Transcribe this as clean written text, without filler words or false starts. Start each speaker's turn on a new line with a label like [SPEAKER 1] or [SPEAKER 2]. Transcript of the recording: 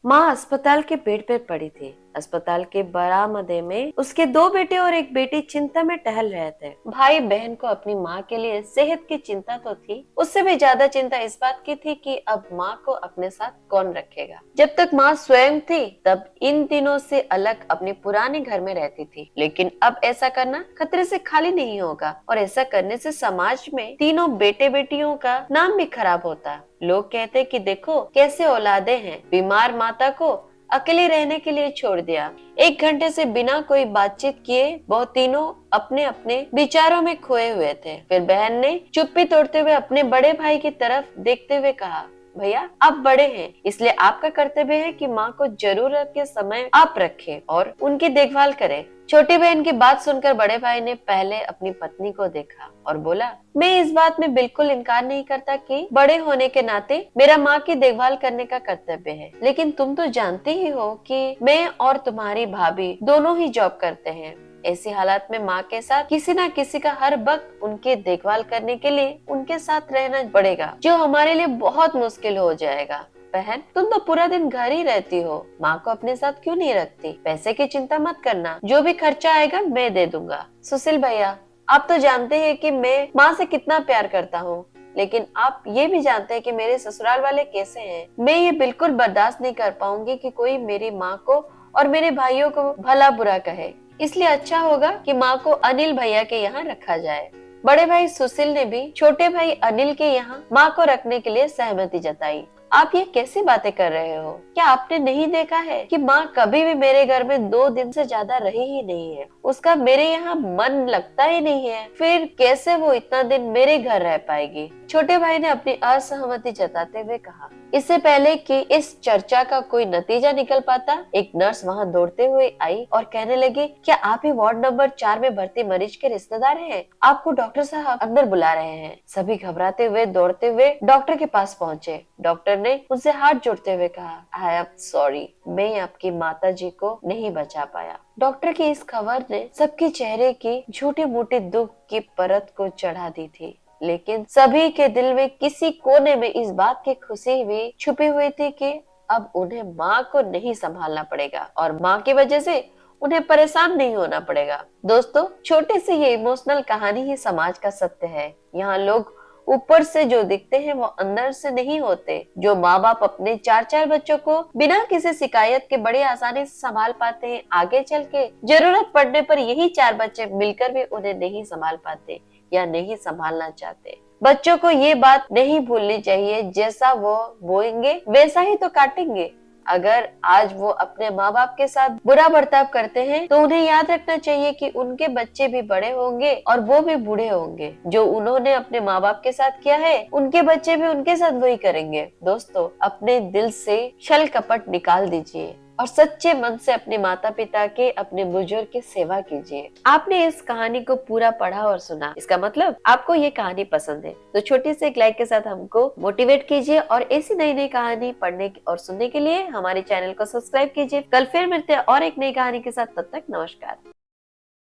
[SPEAKER 1] माँ अस्पताल के बेड पर पड़ी थी। अस्पताल के बरामदे में उसके दो बेटे और एक बेटी चिंता में टहल रहे थे। भाई बहन को अपनी माँ के लिए सेहत की चिंता तो थी, उससे भी ज्यादा चिंता इस बात की थी कि अब माँ को अपने साथ कौन रखेगा। जब तक माँ स्वयं थी तब इन तीनों से अलग अपने पुराने घर में रहती थी, लेकिन अब ऐसा करना खतरे से खाली नहीं होगा और ऐसा करने से समाज में तीनों बेटे बेटियों का नाम भी खराब होता। लोग कहते कि देखो कैसे औलादे हैं, बीमार माता को अकेले रहने के लिए छोड़ दिया। 1 घंटे से बिना कोई बातचीत किए वो तीनों अपने अपने विचारों में खोए हुए थे। फिर बहन ने चुप्पी तोड़ते हुए अपने बड़े भाई की तरफ देखते हुए कहा, भैया आप बड़े हैं, इसलिए आपका कर्तव्य है कि माँ को जरूरत के समय आप रखें और उनकी देखभाल करें। छोटी बहन की बात सुनकर बड़े भाई ने पहले अपनी पत्नी को देखा और बोला, मैं इस बात में बिल्कुल इनकार नहीं करता कि बड़े होने के नाते मेरा माँ की देखभाल करने का कर्तव्य है, लेकिन तुम तो जानते ही हो कि मैं और तुम्हारी भाभी दोनों ही जॉब करते हैं। ऐसी हालात में माँ के साथ किसी न किसी का हर वक्त उनके देखभाल करने के लिए उनके साथ रहना पड़ेगा, जो हमारे लिए बहुत मुश्किल हो जाएगा। बहन तुम तो पूरा दिन घर ही रहती हो, माँ को अपने साथ क्यों नहीं रखती? पैसे की चिंता मत करना, जो भी खर्चा आएगा मैं दे दूंगा। सुशील भैया आप तो जानते हैं कि मैं माँ से कितना प्यार करता हूँ, लेकिन आप ये भी जानते हैं कि मेरे ससुराल वाले कैसे हैं। मैं ये बिल्कुल बर्दाश्त नहीं कर पाऊंगी कि कोई मेरी माँ को और मेरे भाइयों को भला बुरा कहे, इसलिए अच्छा होगा कि माँ को अनिल भैया के यहाँ रखा जाए। बड़े भाई सुशील ने भी छोटे भाई अनिल के यहाँ माँ को रखने के लिए सहमति जताई। आप ये कैसी बातें कर रहे हो? क्या आपने नहीं देखा है कि माँ कभी भी मेरे घर में 2 दिन से ज्यादा रही ही नहीं है, उसका मेरे यहाँ मन लगता ही नहीं है, फिर कैसे वो इतना दिन मेरे घर रह पाएगी? छोटे भाई ने अपनी असहमति जताते हुए कहा। इससे पहले कि इस चर्चा का कोई नतीजा निकल पाता, एक नर्स वहां दौड़ते हुए आई और कहने लगी, क्या आप ही वार्ड नंबर 4 में भर्ती मरीज के रिश्तेदार हैं? आपको डॉक्टर साहब अंदर बुला रहे हैं। सभी घबराते हुए दौड़ते हुए डॉक्टर के पास पहुंचे। डॉक्टर ने उनसे हाथ जोड़ते हुए कहा, आई एम सॉरी, मैं आपकी माता जी को नहीं बचा पाया। डॉक्टर की इस खबर ने सबके चेहरे की झूठी मूठी दुख की परत को चढ़ा दी थी, लेकिन सभी के दिल में किसी कोने में इस बात की खुशी भी छुपी हुई थी कि अब उन्हें माँ को नहीं संभालना पड़ेगा और माँ की वजह से उन्हें परेशान नहीं होना पड़ेगा। दोस्तों छोटे से ये इमोशनल कहानी ही समाज का सत्य है। यहाँ लोग ऊपर से जो दिखते हैं वो अंदर से नहीं होते। जो माँ बाप अपने 4-4 बच्चों को बिना किसी शिकायत के बड़ी आसानी से संभाल पाते हैं, आगे चल के जरूरत पड़ने पर यही 4 बच्चे मिलकर भी उन्हें नहीं संभाल पाते या नहीं संभालना चाहते। बच्चों को ये बात नहीं भूलनी चाहिए, जैसा वो बोएंगे वैसा ही तो काटेंगे। अगर आज वो अपने माँ बाप के साथ बुरा बर्ताव करते हैं तो उन्हें याद रखना चाहिए कि उनके बच्चे भी बड़े होंगे और वो भी बूढ़े होंगे। जो उन्होंने अपने माँ बाप के साथ किया है उनके बच्चे भी उनके साथ वही करेंगे। दोस्तों अपने दिल से छल कपट निकाल दीजिए और सच्चे मन से अपने माता पिता के, अपने बुजुर्ग की सेवा कीजिए। आपने इस कहानी को पूरा पढ़ा और सुना, इसका मतलब आपको ये कहानी पसंद है। तो छोटी से एक लाइक के साथ हमको मोटिवेट कीजिए और ऐसी नई नई कहानी पढ़ने और सुनने के लिए हमारे चैनल को सब्सक्राइब कीजिए। कल फिर मिलते हैं और एक नई कहानी के साथ, तब तक नमस्कार।